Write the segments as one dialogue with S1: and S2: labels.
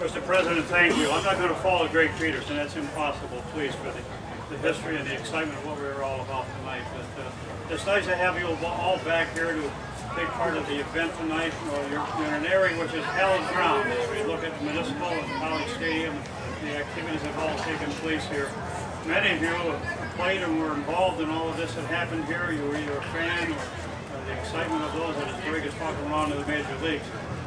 S1: Mr. President, thank you. I'm not going to follow Greg Peterson. That's impossible, please, for the history and the excitement of what we were all about tonight. But it's nice to have you all back here to take part of the event tonight. You're in an area which is hallowed ground as we look at the municipal and college stadium, the activities that have all taken place here. Many of you have played and were involved in all of this that happened here. You were either a fan or the excitement of those that as Greg is talking around to the major leagues.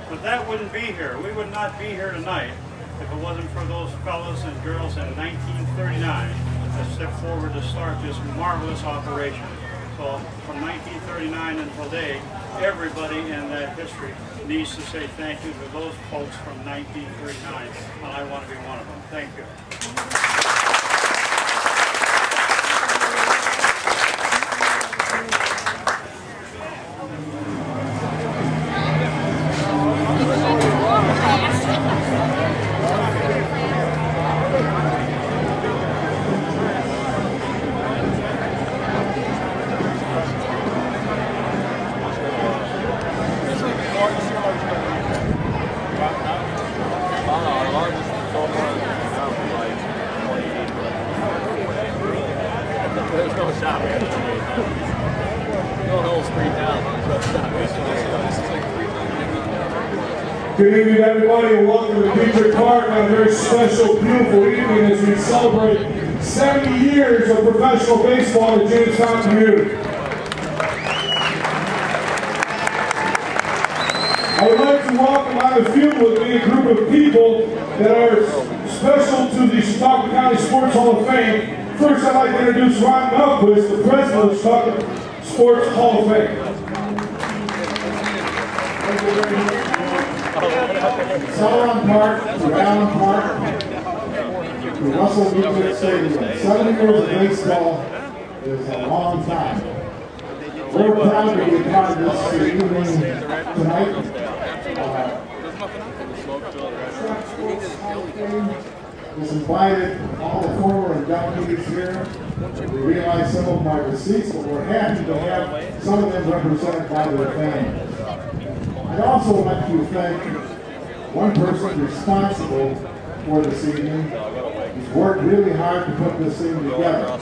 S1: But that wouldn't be here. We would not be here tonight if it wasn't for those fellas and girls in 1939 that stepped forward to start this marvelous operation. So from 1939 until today, everybody in that history needs to say thank you to those folks from 1939, and I want to be one of them. Thank you.
S2: Good evening, everybody, and welcome to Beecher Park on a very special, beautiful evening as we celebrate 70 years of professional baseball in the Jamestown community. I would like to welcome on the field with me a group of people that are special to the Chautauqua County Sports Hall of Fame. First, I'd like to introduce Ron Melquist, the president of the Chautauqua Sports Hall of Fame. Thank you very much. Celeron Park, to Allen Park, to Russell Music Stadium. 70 years of baseball is a long time. We're proud to be a part of this evening tonight. Was invited all the former inductees here. We realize some of them are deceased, but we're happy to have some of them represented by their families. I'd also like to thank one person responsible for this evening. He's worked really hard to put this thing together.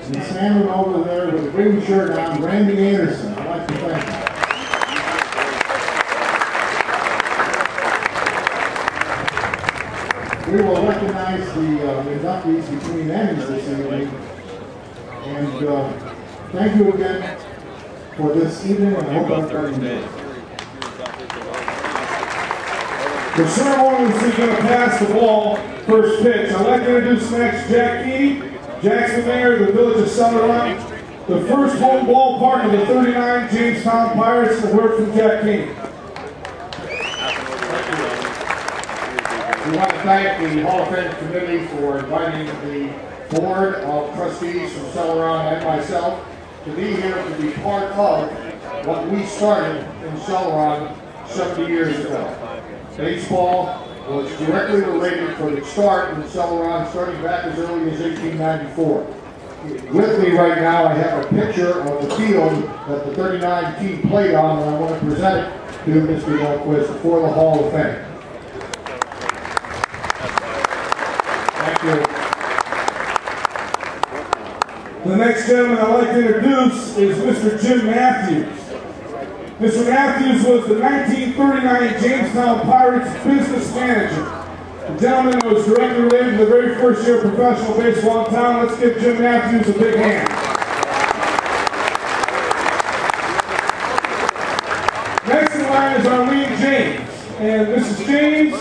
S2: He's standing over there with a green shirt on, Randy Anderson. I'd like to thank him. We will recognize the inductees between ends this evening. And thank you again for this evening, and I hope everybody enjoys. The ceremony is going to pass the ball, first pitch. I'd like to introduce next Jack Key, Jackson Mayor of the Village of Celeron, the first home ballpark of the 39 Jamestown Pirates, and a word from Jack Key.
S3: We want to thank the Hall of Fame Committee for inviting the Board of Trustees from Celeron and myself to be here to be part of what we started in Celeron 70 years ago. Baseball was directly related for the start in Celeron, starting back as early as 1894. With me right now, I have a picture of the field that the 39 team played on, and I want to present it to Mr. Melquist for the Hall of Fame. Thank you.
S2: The next gentleman I'd like to introduce is Mr. Jim Matthews. Mr. Matthews was the 1939 Jamestown Pirates business manager. The gentleman that was directly related to the very first year of professional baseball in town. Let's give Jim Matthews a big hand. Next in line is Arlene James. And Mrs. James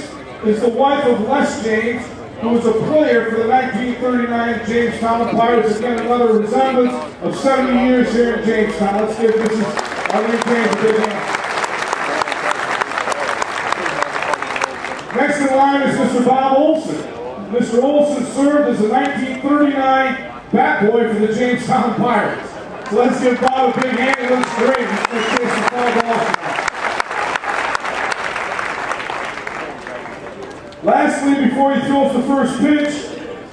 S2: is the wife of Les James, who was a player for the 1939 Jamestown Pirates. Again, another resemblance of 70 years here in Jamestown. Let's give Mrs. Arlene James a big hand. Next in line is Mr. Bob Olson. Mr. Olson served as a 1939 bat boy for the Jamestown Pirates. So let's give Bob a big hand. He looks great. He's going to chase some fly balls tonight. Lastly, before he throws the first pitch,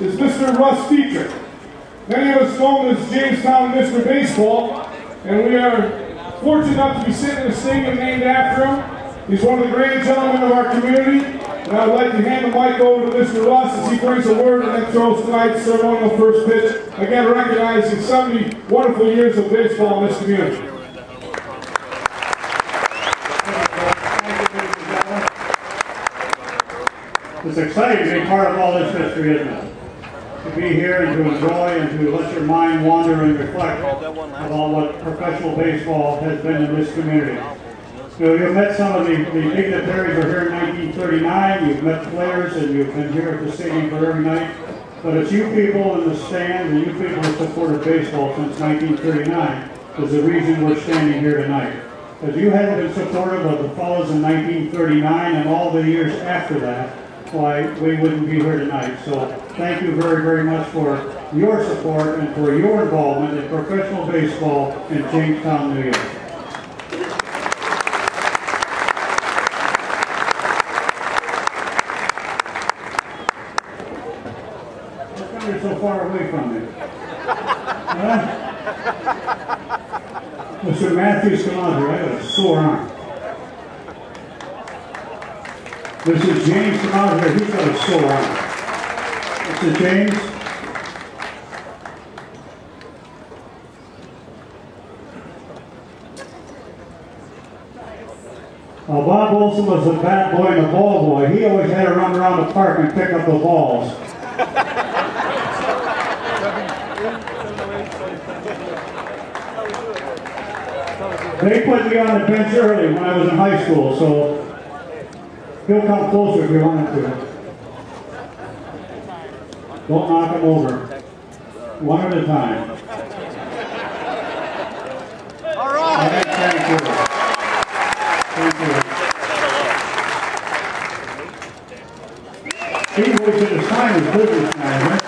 S2: is Mr. Russ Dietrich. Many of us know him as Jamestown Mr. Baseball, and we are fortunate enough to be sitting in a stadium named after him. He's one of the great gentlemen of our community. And I'd like to hand the mic over to Mr. Russ as he brings a word and then throws tonight's ceremonial first pitch. Again, recognizing 70 wonderful years of baseball in this community.
S1: It's exciting to be part of all this history, isn't it? To be here and to enjoy and to let your mind wander and reflect about what professional baseball has been in this community. So you've met some of the dignitaries who are here in 1939, you've met players, and you've been here at the stadium for every night. But it's you people in the stands and you people who supported baseball since 1939 is the reason we're standing here tonight. Because you hadn't been supportive of the fellows in 1939 and all the years after that, why we wouldn't be here tonight. So thank you very, very much for your support and for your involvement in professional baseball in Jamestown, New York. How come you're so far away from me? Huh? Mr. Matthews, come on here. I got a sore arm. Mrs. James, come out here. He's got a sore arm. Mr. James. Bob Olson was a bat boy and a ball boy. He always had to run around the park and pick up the balls. They put me on the bench early when I was in high school, so he'll come closer if you want him to. Don't knock him over. One at a time.
S4: All right.
S1: Thank you. Thank you. He wasted his time as business man, right?